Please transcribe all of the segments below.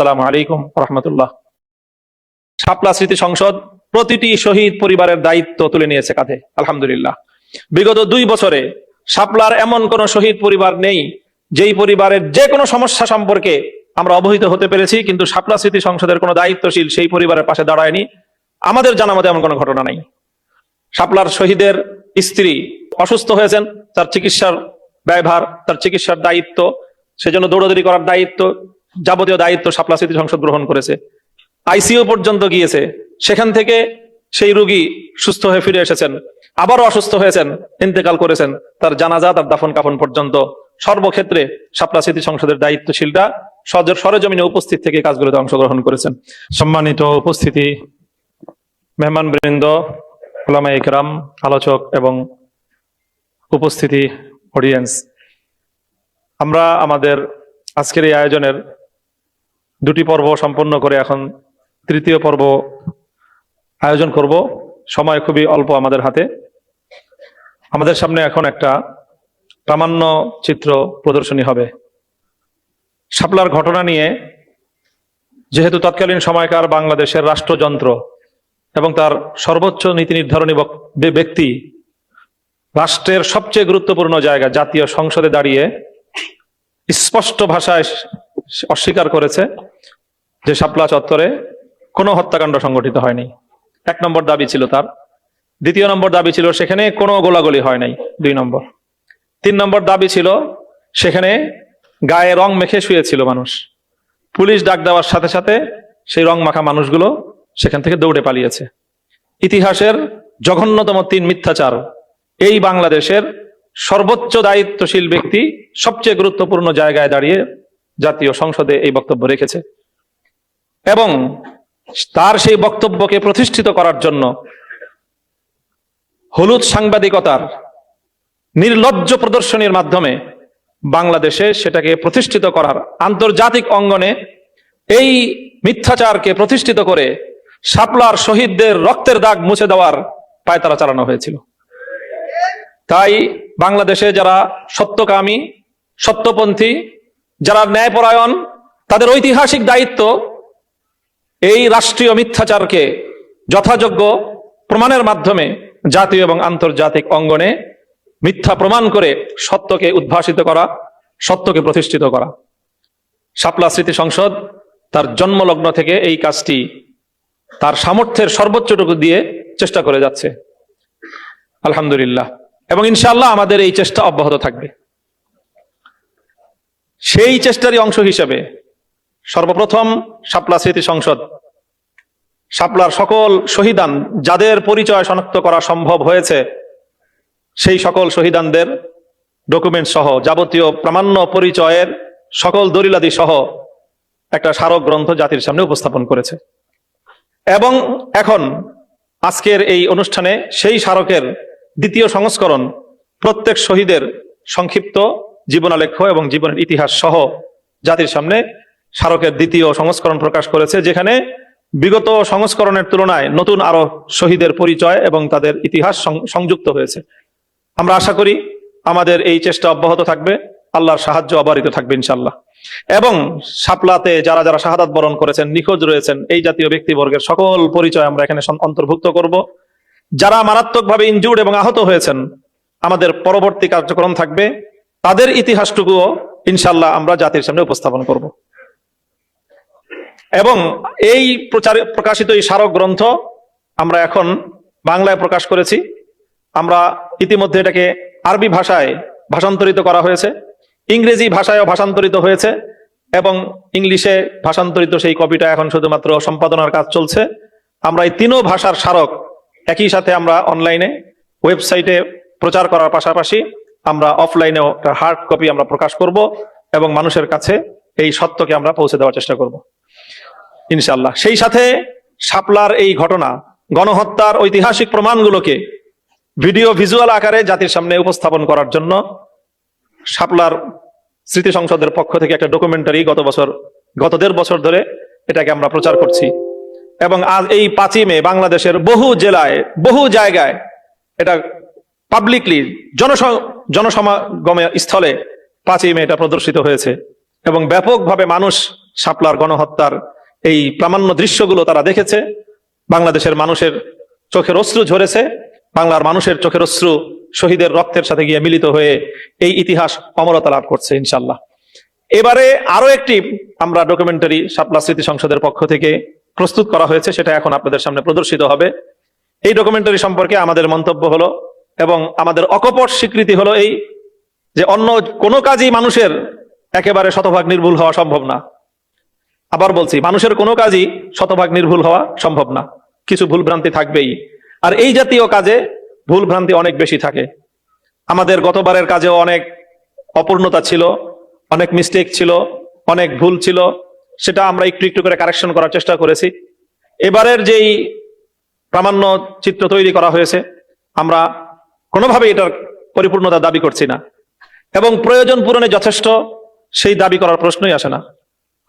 আসসালামু আলাইকুম রহমতুল্লাহ। শাপলা স্মৃতি সংসদ প্রতিটি শহীদ পরিবারের দায়িত্ব তুলে নিয়েছে কাঁধে, আলহামদুলিল্লাহ। বিগত 2 বছরে শাপলার এমন কোন শহীদ পরিবার নেই যেই পরিবারের যে কোনো সমস্যা সম্পর্কে আমরা অবহিত হতে পেরেছি, কিন্তু শাপলা স্মৃতি সংসদের কোনো দায়িত্বশীল সেই পরিবারের পাশে দাঁড়ায়নি। আমাদের জানা মতে এমন কোনো ঘটনা নাই। শাপলার শহীদের স্ত্রী অসুস্থ হয়েছেন, তার চিকিৎসার ব্যয়ভার, তার চিকিৎসার দায়িত্ব, সেজন্য দৌড়াদৌড়ি করার দায়িত্ব, যাবতীয় দায়িত্ব শাপলা স্মৃতি সংসদ গ্রহণ করেছে। আইসিইউ পর্যন্ত গিয়েছে, সেখান থেকে সেই রোগী সুস্থ হয়ে ফিরে এসেছেন, আবারও অসুস্থ হয়েছেন, ইন্তেকাল করেছেন, তার জানাজা, তার দাফন কাফন পর্যন্ত সর্বক্ষেত্রে শাপলা স্মৃতি সংসদের দায়িত্বশীলরা সরেজমিনে উপস্থিত থেকে কাজগুলোতে অংশগ্রহণ করেছেন। সম্মানিত উপস্থিতি, মেহমানবৃন্দ, উলামা ইকরাম, আলোচক এবং উপস্থিতি অডিয়েন্স, আমরা আমাদের আজকের এই আয়োজনের 2টি পর্ব সম্পন্ন করে এখন 3য় পর্ব আয়োজন করব। সময় খুবই অল্প আমাদের হাতে। আমাদের সামনে এখন একটা প্রামাণ্য চিত্র প্রদর্শনী হবে। শাপলার ঘটনা নিয়ে, যেহেতু তৎকালীন সময়কার বাংলাদেশের রাষ্ট্রযন্ত্র এবং তার সর্বোচ্চ নীতি নির্ধারণী ব্যক্তি রাষ্ট্রের সবচেয়ে গুরুত্বপূর্ণ জায়গা জাতীয় সংসদে দাঁড়িয়ে স্পষ্ট ভাষায় অস্বীকার করেছে যে শাপলা চত্বরে কোনো হত্যাকাণ্ড সংঘটিত হয়নি। 1 নম্বর দাবি ছিল তার। 2 নম্বর দাবি ছিল সেখানে কোনো গোলাগুলি হয় নাই, 2 নম্বর। 3 নম্বর দাবি ছিল সেখানে গায়ে রং মেখে শুয়েছিল মানুষ। পুলিশ ডাক দেওয়ার সাথে সাথে সেই রং মাখা মানুষগুলো সেখান থেকে দৌড়ে পালিয়েছে। ইতিহাসের জঘন্যতম 3 মিথ্যাচার এই বাংলাদেশের সর্বোচ্চ দায়িত্বশীল ব্যক্তি সবচেয়ে গুরুত্বপূর্ণ জায়গায় দাঁড়িয়ে জাতীয় সংসদে এই বক্তব্য রেখেছে, এবং তার সেই বক্তব্যকে প্রতিষ্ঠিত করার জন্য হলুদ সাংবাদিকতার নির্লজ্জ প্রদর্শনীর মাধ্যমে বাংলাদেশে সেটাকে প্রতিষ্ঠিত করার, আন্তর্জাতিক অঙ্গনে এই মিথ্যাচারকে প্রতিষ্ঠিত করে শাপলার শহীদদের রক্তের দাগ মুছে দেওয়ার পায়তারা চালানো হয়েছিল। তাই বাংলাদেশে যারা সত্যকামী, সত্যপন্থী, যারা ন্যায়পরায়ণ, তাদের ঐতিহাসিক দায়িত্ব এই রাষ্ট্রীয় মিথ্যাচারকে যথাযোগ্য প্রমাণের মাধ্যমে জাতীয় এবং আন্তর্জাতিক অঙ্গনে মিথ্যা প্রমাণ করে সত্যকে উদ্ভাসিত করা, সত্যকে প্রতিষ্ঠিত করা। শাপলা স্মৃতি সংসদ তার জন্মলগ্ন থেকে এই কাজটি তার সামর্থ্যের সর্বোচ্চটুকু দিয়ে চেষ্টা করে যাচ্ছে, আলহামদুলিল্লাহ। এবং ইনশাআল্লাহ আমাদের এই চেষ্টা অব্যাহত থাকবে। সেই চেষ্টারই অংশ হিসেবে সর্বপ্রথম শাপলা স্মৃতি সংসদ শাপলার সকল শহীদান, যাদের পরিচয় শনাক্ত করা সম্ভব হয়েছে, সেই সকল শহীদানদের ডকুমেন্ট সহ, যাবতীয় প্রামাণ্য পরিচয়ের সকল দলিলাদি সহ একটা স্মারক গ্রন্থ জাতির সামনে উপস্থাপন করেছে। এবং এখন আজকের এই অনুষ্ঠানে সেই স্মারকের 2য় সংস্করণ, প্রত্যেক শহীদের সংক্ষিপ্ত জীবনালেখ্য এবং জীবনের ইতিহাস সহ জাতির সামনে স্মারকের 2য় সংস্করণ প্রকাশ করেছে, যেখানে বিগত সংস্করণের তুলনায় নতুন আরো শহীদের পরিচয় এবং তাদের ইতিহাস সংযুক্ত হয়েছে। আমরা আশা করি আমাদের এই চেষ্টা অব্যাহত থাকবে, আল্লাহর সাহায্য অবারিত থাকবে ইনশাআল্লাহ। এবং শাপলাতে যারা যারা শাহাদাত বরণ করেছেন, নিখোঁজ রয়েছেন, এই জাতীয় ব্যক্তিবর্গের সকল পরিচয় আমরা এখানে অন্তর্ভুক্ত করব। যারা মারাত্মকভাবে ইনজুর্ড এবং আহত হয়েছেন, আমাদের পরবর্তী কার্যক্রম থাকবে, তাদের ইতিহাসটুকুও ইনশাআল্লাহ আমরা জাতির সামনে উপস্থাপন করব। এবং এই প্রকাশিত এই স্মারক গ্রন্থ আমরা এখন বাংলায় প্রকাশ করেছি। আমরা ইতিমধ্যে এটাকে আরবি ভাষায় ভাষান্তরিত করা হয়েছে, ইংরেজি ভাষায়ও ভাষান্তরিত হয়েছে, এবং ইংলিশে ভাষান্তরিত সেই কপিটা এখন শুধুমাত্র সম্পাদনার কাজ চলছে। আমরা এই 3 ভাষার স্মারক একই সাথে আমরা অনলাইনে ওয়েবসাইটে প্রচার করার পাশাপাশি আমরা অফলাইনেও একটা হার্ড কপি আমরা প্রকাশ করব, এবং মানুষের কাছে এই সত্যকে আমরা পৌঁছে দেওয়ার চেষ্টা করব ইনশাআল্লাহ। সেই সাথে শাপলার এই ঘটনা, গণহত্যার ঐতিহাসিক প্রমাণগুলোকে ভিডিও ভিজুয়াল আকারে জাতির সামনে উপস্থাপন করার জন্য শাপলার স্মৃতি সংসদের পক্ষ থেকে একটা ডকুমেন্টারি গত 1.5 বছর ধরে এটাকে আমরা প্রচার করছি। এবং আজ এই 5ই মে বাংলাদেশের বহু জেলায়, বহু জায়গায় এটা পাবলিকলি জনসমাগমের স্থলে 5ই মে এটা প্রদর্শিত হয়েছে, এবং ব্যাপকভাবে মানুষ শাপলার গণহত্যার এই প্রামাণ্য দৃশ্যগুলো তারা দেখেছে। বাংলাদেশের মানুষের চোখের অশ্রু ঝরেছে, বাংলার মানুষের চোখের অশ্রু শহীদের রক্তের সাথে গিয়ে মিলিত হয়ে এই ইতিহাস অমরতা লাভ করছে ইনশাল্লাহ। এবারে আরো একটি আমরা ডকুমেন্টারি শাপলা স্মৃতি সংসদের পক্ষ থেকে প্রস্তুত করা হয়েছে, সেটা এখন আপনাদের সামনে প্রদর্শিত হবে। এই ডকুমেন্টারি সম্পর্কে আমাদের মন্তব্য হলো এবং আমাদের অকপট স্বীকৃতি হলো এই যে অন্য কোনো কাজই মানুষের একেবারে শতভাগ নির্ভুল হওয়া সম্ভব না। আবার বলছি, মানুষের কোনো কাজই শতভাগ নির্ভুল হওয়া সম্ভব না, কিছু ভুল ভ্রান্তি থাকবেই। আর এই জাতীয় কাজে ভুল ভ্রান্তি অনেক বেশি থাকে। আমাদের গতবারের কাজেও অনেক অপূর্ণতা ছিল, অনেক মিস্টেক ছিল, অনেক ভুল ছিল, সেটা আমরা একটু একটু করে কারেকশন করার চেষ্টা করেছি। এবারের যেই প্রামাণ্য চিত্র তৈরি করা হয়েছে, আমরা কোনোভাবে এটার পরিপূর্ণতা দাবি করছি না এবং প্রয়োজন পূরণে যথেষ্ট সেই দাবি করার প্রশ্নই আসে না।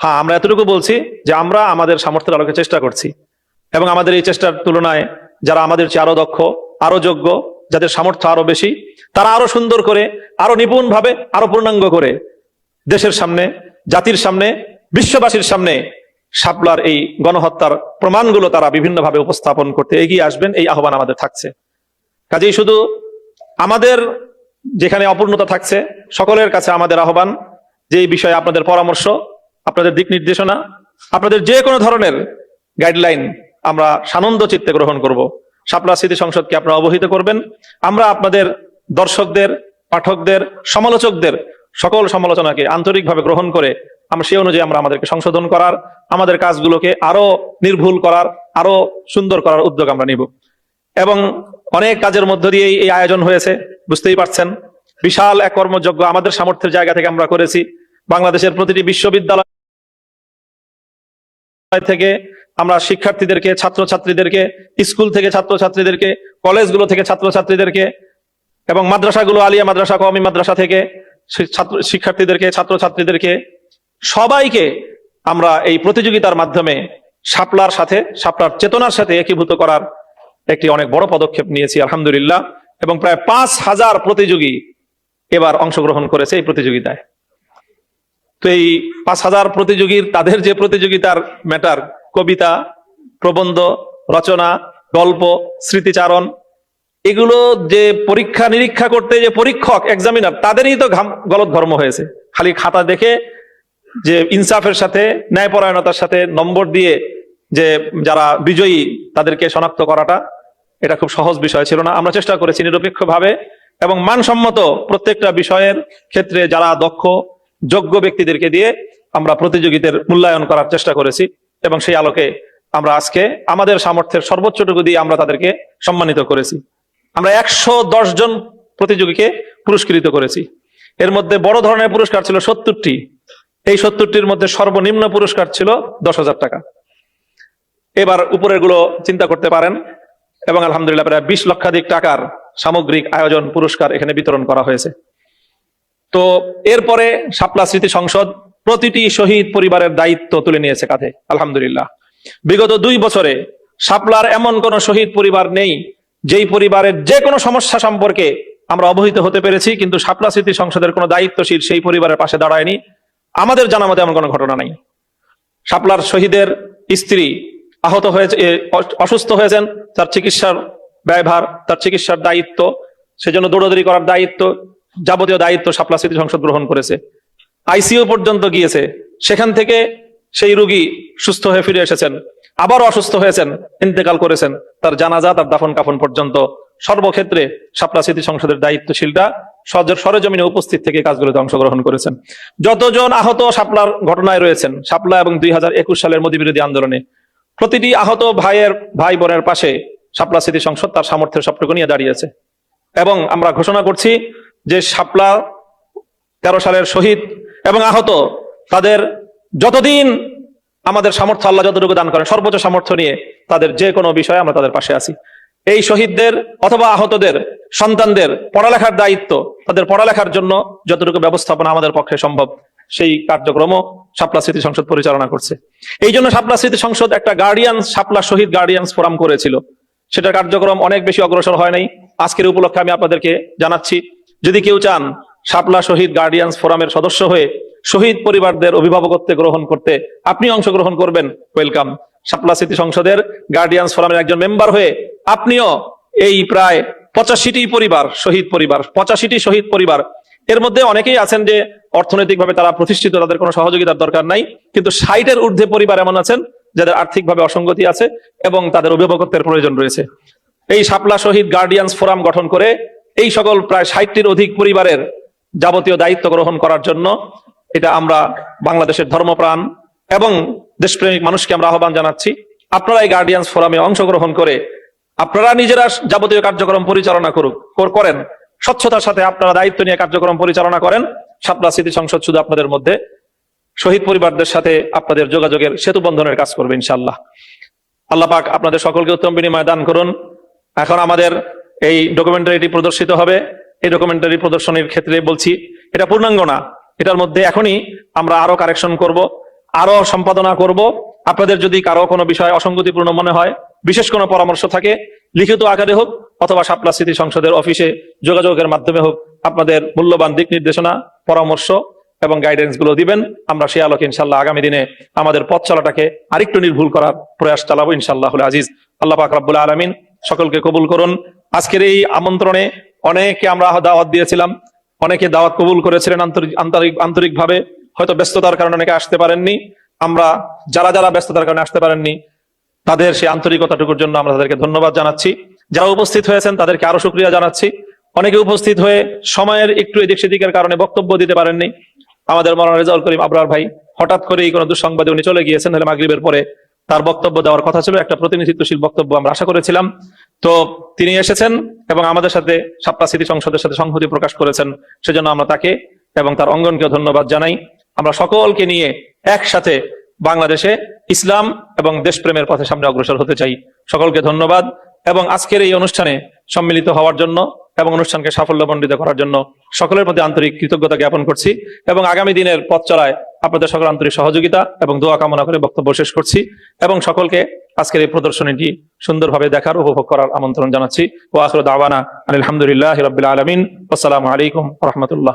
হ্যাঁ, আমরা এতটুকু বলছি যে আমরা আমাদের সামর্থ্যের আলোকে চেষ্টা করছি এবং আমাদের এই চেষ্টার তুলনায় যারা আমাদের চেয়ে আরো দক্ষ, আরো যোগ্য, যাদের সামর্থ্য আরো বেশি, তারা আরো সুন্দর করে, আরো নিপুণ ভাবে, আরো পূর্ণাঙ্গ করে দেশের সামনে, জাতির সামনে, বিশ্ববাসীর সামনে শাপলার এই গণহত্যার প্রমাণগুলো তারা বিভিন্নভাবে উপস্থাপন করতে এগিয়ে আসবেন, এই আহ্বান আমাদের থাকছে। কাজেই শুধু আমাদের যেখানে অপূর্ণতা থাকছে, সকলের কাছে আমাদের আহ্বান যে এই বিষয়ে আপনাদের পরামর্শ, আপনাদের দিক নির্দেশনা, আপনাদের যে কোনো ধরনের গাইডলাইন আমরা সানন্দ চিত্তে গ্রহণ করব। শাপলা স্মৃতি সংসদকে আপনারা অবহিত করবেন। আমরা আপনাদের দর্শকদের, পাঠকদের, সমালোচকদের সকল সমালোচনাকে আন্তরিকভাবে গ্রহণ করে আমরা সেই অনুযায়ী আমাদেরকে সংশোধন করার, আমাদের কাজগুলোকে আরো নির্ভুল করার, আরো সুন্দর করার উদ্যোগ আমরা নিব। এবং অনেক কাজের মধ্য দিয়ে এই আয়োজন হয়েছে, বুঝতেই পারছেন। বিশাল এক কর্মযজ্ঞ আমাদের সামর্থ্যের জায়গা থেকে আমরা করেছি। বাংলাদেশের প্রতিটি বিশ্ববিদ্যালয় থেকে আমরা শিক্ষার্থীদেরকে, ছাত্রছাত্রীদেরকে, স্কুল থেকে ছাত্রছাত্রীদেরকে, কলেজগুলো থেকে ছাত্রছাত্রীদেরকে এবং মাদ্রাসাগুলো, আলিয়া মাদ্রাসা, কওমি মাদ্রাসা থেকে শিক্ষার্থীদেরকে, ছাত্রছাত্রীদেরকে, সবাইকে আমরা এই প্রতিযোগিতার মাধ্যমে শাপলার সাথে, শাপলার চেতনার সাথে একীভূত করার একটি অনেক বড় পদক্ষেপ নিয়েছি আলহামদুলিল্লাহ। এবং প্রায় 5,000 প্রতিযোগী এবার অংশগ্রহণ করেছে এই প্রতিযোগিতায়। তো এই 5,000 প্রতিযোগীর তাদের যে প্রতিযোগিতার ম্যাটার, কবিতা, প্রবন্ধ রচনা, গল্প, স্মৃতিচারণ, এগুলো যে পরীক্ষা নিরীক্ষা করতে যে পরীক্ষক, এক্সামিনার, তাদেরই তো গলদঘর্ম হয়েছে। খালি খাতা দেখে যে ইনসাফের সাথে, ন্যায়পরায়ণতার সাথে নম্বর দিয়ে যে যারা বিজয়ী তাদেরকে শনাক্ত করাটা, এটা খুব সহজ বিষয় ছিল না। আমরা চেষ্টা করেছি নিরপেক্ষভাবে এবং মানসম্মত প্রত্যেকটা বিষয়ের ক্ষেত্রে যারা দক্ষ, যোগ্য ব্যক্তিদেরকে দিয়ে আমরা প্রতিযোগিতার মূল্যায়ন করার চেষ্টা করেছি এবং সেই আলোকে আমরা আজকে আমাদের সামর্থ্যের সর্বোচ্চটুকু দিয়ে আমরা তাদেরকে সম্মানিত করেছি। আমরা 110 জন প্রতিযোগীকে পুরস্কৃত করেছি। এর মধ্যে বড় ধরনের পুরস্কার ছিল 70টি। এই 70টির মধ্যে সর্বনিম্ন পুরস্কার ছিল 10,000 টাকা। এবার উপরের গুলো চিন্তা করতে পারেন। এবং আলহামদুলিল্লাহ প্রায় 20 লক্ষাধিক টাকার সামগ্রিক আয়োজন, পুরস্কার এখানে বিতরণ করা হয়েছে। তো এরপরে শাপলা স্মৃতি সংসদ প্রতিটি শহীদ পরিবারের দায়িত্ব তুলে নিয়েছে কাঁধে আলহামদুলিল্লাহ। বিগত 2 বছরে শাপলার এমন কোন শহীদ পরিবার নেই যেই পরিবারের যে কোনো সমস্যা সম্পর্কে আমরা অবহিত হতে পেরেছি কিন্তু শাপলা স্মৃতি সংসদের কোনো দায়িত্বশীল সেই পরিবারের পাশে দাঁড়ায়নি। আমাদের জানা মতে এমন কোনো ঘটনা নাই। শাপলার শহীদের স্ত্রী আহত হয়েছে, অসুস্থ হয়েছেন, তার চিকিৎসার ব্যয়ভার, তার চিকিৎসার দায়িত্ব, সেজন্য দৌড়দৌড়ি করার দায়িত্ব, যাবতীয় দায়িত্ব শাপলা স্মৃতি সংসদ গ্রহণ করেছে। আইসিইউ পর্যন্ত গিয়েছে, সেখান থেকে সেই রোগী সুস্থ হয়ে ফিরে এসেছেন, আবারও অসুস্থ হয়েছেন, ইন্তেকাল করেছেন, তার জানাজা, তার দাফন কাফন পর্যন্ত সর্বক্ষেত্রে শাপলা স্মৃতি সংসদের দায়িত্বশীলরা সরেজমিনে উপস্থিত থেকে কাজগুলোতে অংশগ্রহণ করেছেন। যতজন আহত শাপলার ঘটনায় রয়েছেন, শাপলা এবং 2021 সালের মোদী বিরোধী আন্দোলনে, প্রতিটি আহত ভাই বোনের পাশে শাপলা স্মৃতি সংসদ তার সামর্থ্যের সবটুকু নিয়ে দাঁড়িয়েছে। এবং আমরা ঘোষণা করছি যে শাপলা 13 সালের শহীদ এবং আহত, তাদের যতদিন আমাদের সামর্থ্য আল্লাহ যতটুকু দান করেন, সর্বোচ্চ সামর্থ্য নিয়ে তাদের যে কোনো বিষয়ে আমরা তাদের পাশে আছি। এই শহীদদের অথবা আহতদের সন্তানদের পড়ালেখার দায়িত্ব, তাদের পড়ালেখার জন্য যতটুকু ব্যবস্থাপনা আমাদের পক্ষে সম্ভব সেই কার্যক্রমও শাপলা স্মৃতি সংসদ পরিচালনা করছে। এই জন্য শাপলা স্মৃতি সংসদ একটা শাপলা শহীদ গার্ডিয়ানস ফোরাম করেছিল। সেটার কার্যক্রম অনেক বেশি অগ্রসর হয় নাই। আজকের উপলক্ষে আমি আপনাদেরকে জানাচ্ছি, যদি কেউ চান শাপলা শহীদ গার্ডিয়ানস ফোরামের সদস্য হয়ে শহীদ পরিবারদের অভিভাবকত্বে গ্রহণ করতে আপনি অংশগ্রহণ করবেন, ওয়েলকাম। শাপলা স্মৃতি সংসদের গার্ডিয়ানস ফোরামের একজন মেম্বার হয়ে আপনিও এই প্রায় 85টি পরিবার, শহীদ পরিবার, 85টি শহীদ পরিবার, এর মধ্যে অনেকেই আছেন যে অর্থনৈতিকভাবে তারা প্রতিষ্ঠিত, তাদের কোনো সহযোগিতার দরকার নাই, কিন্তু 60-এর ঊর্ধ্বে পরিবার এমন আছেন যাদের আর্থিকভাবে অসঙ্গতি আছে এবং তাদের অভিভাবকত্বের প্রয়োজন রয়েছে। এই শাপলা শহীদ গার্ডিয়ানস ফোরাম গঠন করে এই সকল প্রায় 60টির অধিক পরিবারের যাবতীয় দায়িত্ব গ্রহণ করার জন্য এটা আমরা বাংলাদেশের ধর্মপ্রাণ এবং দেশপ্রেমিক মানুষকে আমরা আহ্বান জানাচ্ছি, আপনারা এই গার্ডিয়ানস ফোরামে অংশগ্রহণ করে আপনারা নিজেরা যাবতীয় কার্যক্রম পরিচালনা করেন, স্বচ্ছতার সাথে আপনারা দায়িত্ব নিয়ে কার্যক্রম পরিচালনা করেন। শাপলা স্মৃতি সংসদ শুধু আপনাদের মধ্যে শহীদ পরিবারদের সাথে আপনাদের যোগাযোগের সেতু বন্ধনের কাজ করবে ইনশাআল্লাহ। আল্লাহ পাক আপনাদের সকলকে উত্তম বিনিময় দান করুন। এখন আমাদের এই ডকুমেন্টারিটি প্রদর্শিত হবে। এই ডকুমেন্টারি প্রদর্শনীর ক্ষেত্রে বলছি, এটা পূর্ণাঙ্গ না, এটার মধ্যে এখনই আমরা আরো কারেকশন করব, আরো সম্পাদনা করব। আপনাদের যদি কারো কোনো বিষয় অসঙ্গতিপূর্ণ মনে হয়, বিশেষ কোনো পরামর্শ থাকে, লিখিত আকারে হোক অথবা শাপলা স্মৃতি সংসদের অফিসে যোগাযোগের মাধ্যমে হোক, আপনাদের মূল্যবান দিক নির্দেশনা, পরামর্শ এবং গাইডেন্স গুলো দিবেন। আমরা সেই আলোকে ইনশাল্লাহ আগামী দিনে আমাদের পথ চলাটাকে আরেকটু নির্ভুল করার প্রয়াস চালাবো ইনশাআল্লাহুল আজিজ। আল্লাহ পাক রব্বুল আলামিন সকলকে কবুল করুন। আজকের এই আমন্ত্রণে অনেকে আমরা দাওয়াত দিয়েছিলাম, অনেকে দাওয়াত কবুল করেছিলেন আন্তরিকভাবে, হয়তো ব্যস্ততার কারণে অনেকে আসতে পারেননি। আমরা যারা ব্যস্ততার কারণে আসতে পারেননি তাদের সেই আন্তরিকতাটুকুর জন্য আমরা তাদেরকে ধন্যবাদ জানাচ্ছি। যারা উপস্থিত হয়েছেন তাদেরকে আরো শুকরিয়া জানাচ্ছি। অনেকে উপস্থিত হয়ে সময়ের একটু এদিক সেদিকের কারণে বক্তব্য দিতে পারেননি। আমাদের মাওলানা রেজাউল করিম আবরার ভাই হঠাৎ করেই কোনো দুঃসংবাদে উনি চলে গিয়েছেন, হলে মাগরিবের পরে তার বক্তব্য দেওয়ার কথা ছিল, একটা প্রতিনিধিত্বশীল বক্তব্য আমরা আশা করেছিলাম। তো তিনি এসেছেন এবং আমাদের সাথে শাপলা স্মৃতি সংসদের সাথে সংহতি প্রকাশ করেছেন, সেজন্য আমরা তাকে এবং তার অঙ্গনকেও ধন্যবাদ জানাই। আমরা সকলকে নিয়ে একসাথে বাংলাদেশে ইসলাম এবং দেশপ্রেমের পথে সামনে অগ্রসর হতে চাই। সকলকে ধন্যবাদ এবং আজকের এই অনুষ্ঠানে সম্মিলিত হওয়ার জন্য এবং অনুষ্ঠানকে সাফল্যমণ্ডিত করার জন্য সকলের প্রতি আন্তরিক কৃতজ্ঞতা জ্ঞাপন করছি এবং আগামী দিনের পথ চলায় আপনাদের সকল আন্তরিক সহযোগিতা এবং দোয়া কামনা করে বক্তব্য শেষ করছি এবং সকলকে আজকের এই প্রদর্শনীটি সুন্দরভাবে দেখার, উপভোগ করার আমন্ত্রণ জানাচ্ছি। ওয়া আখিরু দাওয়ানা আলহামদুলিল্লাহি রাব্বিল আলামিন। আসসালামু আলাইকুম ওয়া রাহমাতুল্লাহ।